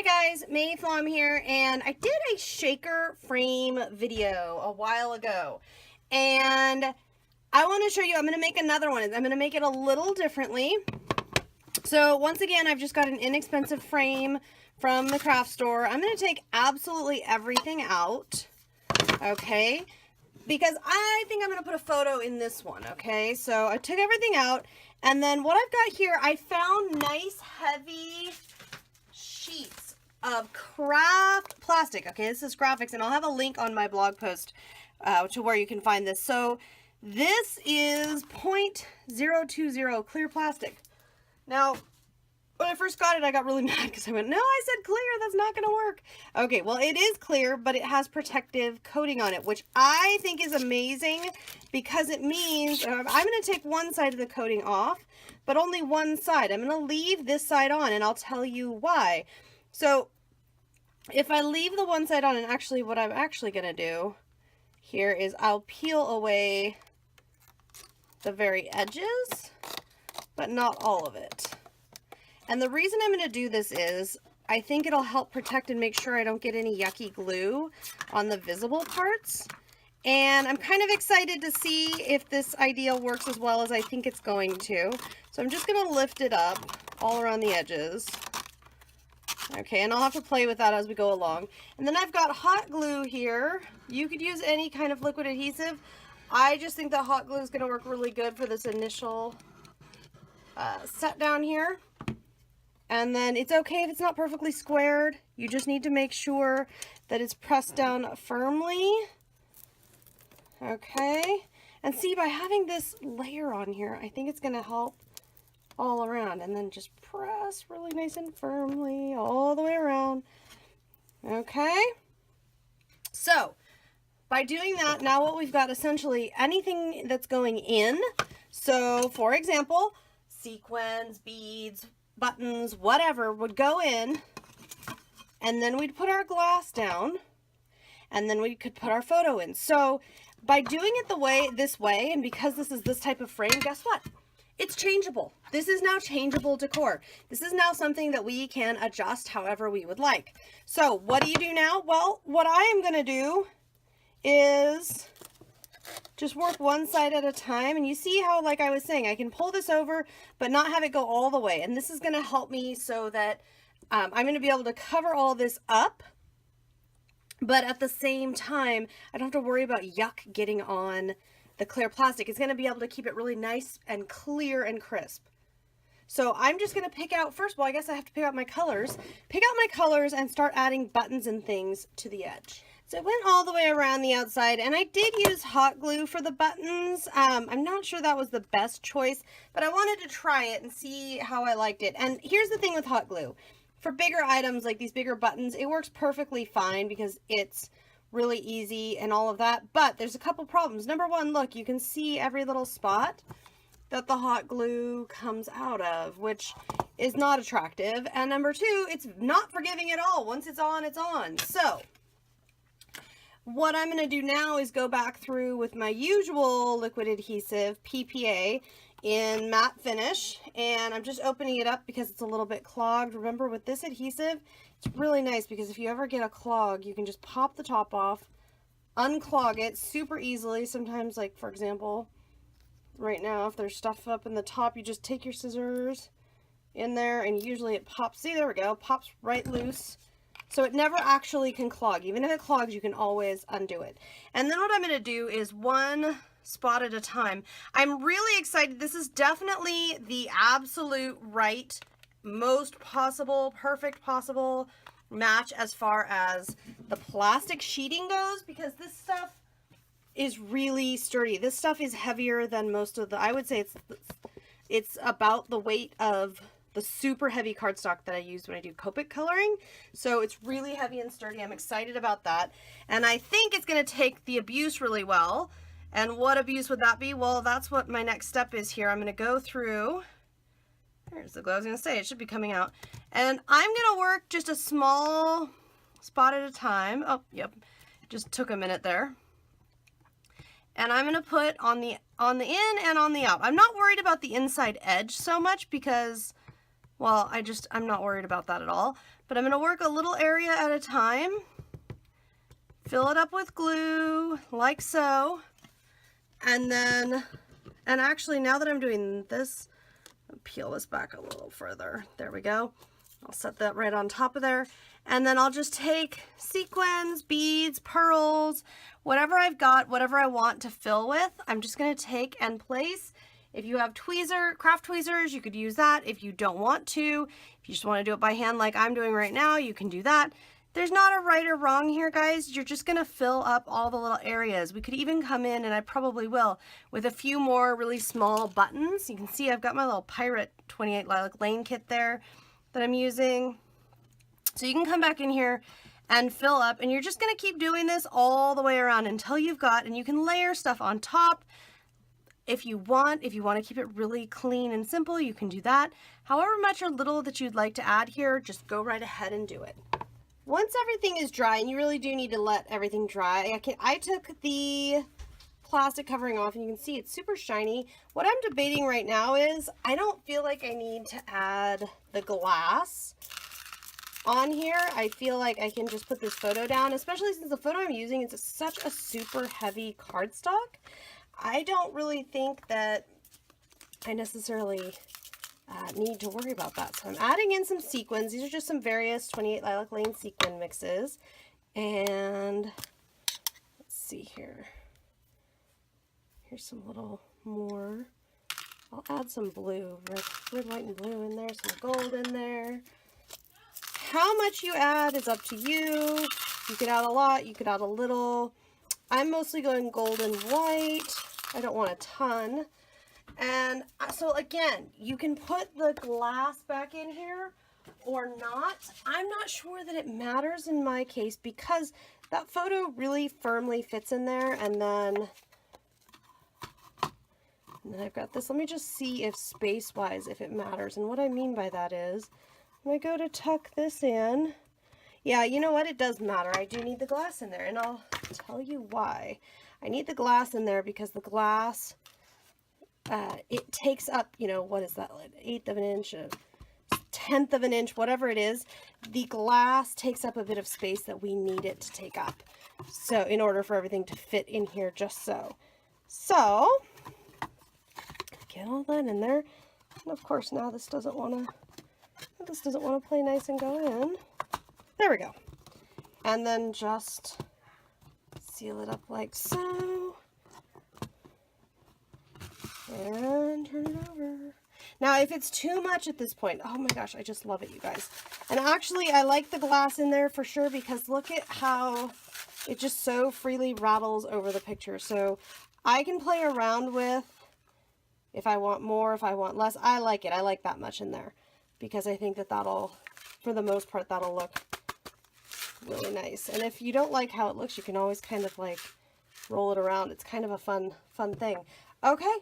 Guys, Mayflom here, and I did a shaker frame video a while ago, and I want to show you, I'm going to make another one. I'm going to make it a little differently. So once again, I've just got an inexpensive frame from the craft store. I'm going to take absolutely everything out, okay, because I think I'm going to put a photo in this one, okay? So I took everything out, and then what I've got here, I found nice heavy sheets of craft plastic. Okay, this is graphics, and I'll have a link on my blog post to where you can find this. So this is 0.020 clear plastic. Now, when I first got it, I got really mad because I went, no, I said clear, that's not going to work. Okay, well, it is clear, but it has protective coating on it, which I think is amazing because it means I'm going to take one side of the coating off, but only one side. I'm going to leave this side on, and I'll tell you why. So if I leave the one side on, and actually what I'm actually going to do here is I'll peel away the very edges, but not all of it. And the reason I'm going to do this is I think it'll help protect and make sure I don't get any yucky glue on the visible parts. And I'm kind of excited to see if this idea works as well as I think it's going to. So I'm just going to lift it up all around the edges. Okay, and I'll have to play with that as we go along. And then I've got hot glue here. You could use any kind of liquid adhesive. I just think that hot glue is going to work really good for this initial set down here. And then it's okay if it's not perfectly squared. You just need to make sure that it's pressed down firmly. Okay. And see, by having this layer on here, I think it's going to help all around. And then just press really nice and firmly all the way around. Okay. So, by doing that, now what we've got essentially anything that's going in. So, for example, sequins, beads, buttons, whatever would go in, and then we'd put our glass down, and then we could put our photo in. So by doing it this way, and because this is this type of frame, guess what? It's changeable. This is now changeable decor. This is now something that we can adjust however we would like. So what do you do now? Well, what I am going to do is just work one side at a time, and you see how, like I was saying, I can pull this over but not have it go all the way, and this is going to help me so that I'm going to be able to cover all this up, but at the same time I don't have to worry about yuck getting on the clear plastic. It's going to be able to keep it really nice and clear and crisp. So I'm just going to pick out, first of all, I guess I have to pick out my colors and start adding buttons and things to the edge. So I went all the way around the outside, and I did use hot glue for the buttons. I'm not sure that was the best choice, but I wanted to try it and see how I liked it. And here's the thing with hot glue. For bigger items like these bigger buttons, it works perfectly fine because it's really easy and all of that. But there's a couple problems. Number one, look, you can see every little spot that the hot glue comes out of, which is not attractive. And number two, it's not forgiving at all. Once it's on, it's on. So what I'm going to do now is go back through with my usual liquid adhesive, PPA, in matte finish, and I'm just opening it up because it's a little bit clogged. Remember, with this adhesive, it's really nice because if you ever get a clog, you can just pop the top off, unclog it super easily. Sometimes, like, for example, right now, if there's stuff up in the top, you just take your scissors in there, and usually it pops. See, there we go, pops right loose. So it never actually can clog. Even if it clogs, you can always undo it. And then what I'm going to do is one spot at a time. I'm really excited. This is definitely the absolute right, most possible, perfect possible match as far as the plastic sheeting goes, because this stuff is really sturdy. This stuff is heavier than most of the, I would say it's about the weight of the super heavy cardstock that I use when I do Copic coloring. So it's really heavy and sturdy. I'm excited about that. And I think it's going to take the abuse really well. And what abuse would that be? Well, that's what my next step is here. I'm going to go through, there's the glue I was going to say, it should be coming out. And I'm going to work just a small spot at a time. Oh, yep, just took a minute there. And I'm going to put on the in and on the out. I'm not worried about the inside edge so much because Well, I'm not worried about that at all. But I'm going to work a little area at a time. Fill it up with glue, like so. And then, and actually now that I'm doing this, I'll peel this back a little further. There we go. I'll set that right on top of there. And then I'll just take sequins, beads, pearls, whatever I've got, whatever I want to fill with, I'm just going to take and place. If you have craft tweezers, you could use that. If you don't want to, if you just want to do it by hand like I'm doing right now, you can do that. There's not a right or wrong here, guys. You're just gonna fill up all the little areas. We could even come in, and I probably will, with a few more really small buttons. You can see I've got my little Pirate 28 Lilac Lane kit there that I'm using. So you can come back in here and fill up, and you're just gonna keep doing this all the way around until you've got, and you can layer stuff on top if you want to keep it really clean and simple, you can do that. However much or little that you'd like to add here, just go right ahead and do it. Once everything is dry, and you really do need to let everything dry, I took the plastic covering off, and you can see it's super shiny. What I'm debating right now is I don't feel like I need to add the glass on here. I feel like I can just put this photo down, especially since the photo I'm using is such a super heavy cardstock. I don't really think that I necessarily need to worry about that. So I'm adding in some sequins. These are just some various 28 Lilac Lane sequin mixes. And let's see here. Here's some little more. I'll add some blue, red, white, and blue in there, some gold in there. How much you add is up to you. You could add a lot, you could add a little. I'm mostly going gold and white. I don't want a ton. And so again, you can put the glass back in here or not. I'm not sure that it matters in my case because that photo really firmly fits in there. And then I've got this. Let me just see if space-wise, if it matters. And what I mean by that is, when I go to tuck this in, yeah, you know what? It does matter. I do need the glass in there, and I'll tell you why. I need the glass in there because the glass, it takes up, you know, what is that, like 1/8 of an inch, 1/10 of an inch, whatever it is. The glass takes up a bit of space that we need it to take up. So in order for everything to fit in here just so. So, get all that in there. And of course now this doesn't want to play nice and go in. There we go. And then just seal it up like so. And turn it over. Now, if it's too much at this point, oh my gosh, I just love it, you guys. And actually, I like the glass in there for sure because look at how it just so freely rattles over the picture. So I can play around with if I want more, if I want less. I like it. I like that much in there because I think that that'll, for the most part, that'll look really nice. And if you don't like how it looks, you can always kind of like roll it around. It's kind of a fun thing. Okay,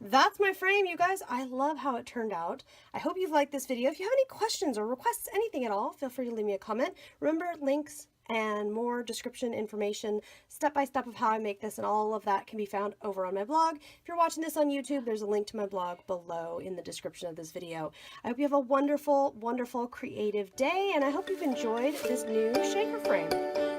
that's my frame, you guys. I love how it turned out. I hope you've liked this video. If you have any questions or requests, anything at all, feel free to leave me a comment. Remember, links and more description information, step-by-step of how I make this, and all of that can be found over on my blog. If you're watching this on YouTube, there's a link to my blog below in the description of this video. I hope you have a wonderful, wonderful creative day, and I hope you've enjoyed this new shaker frame.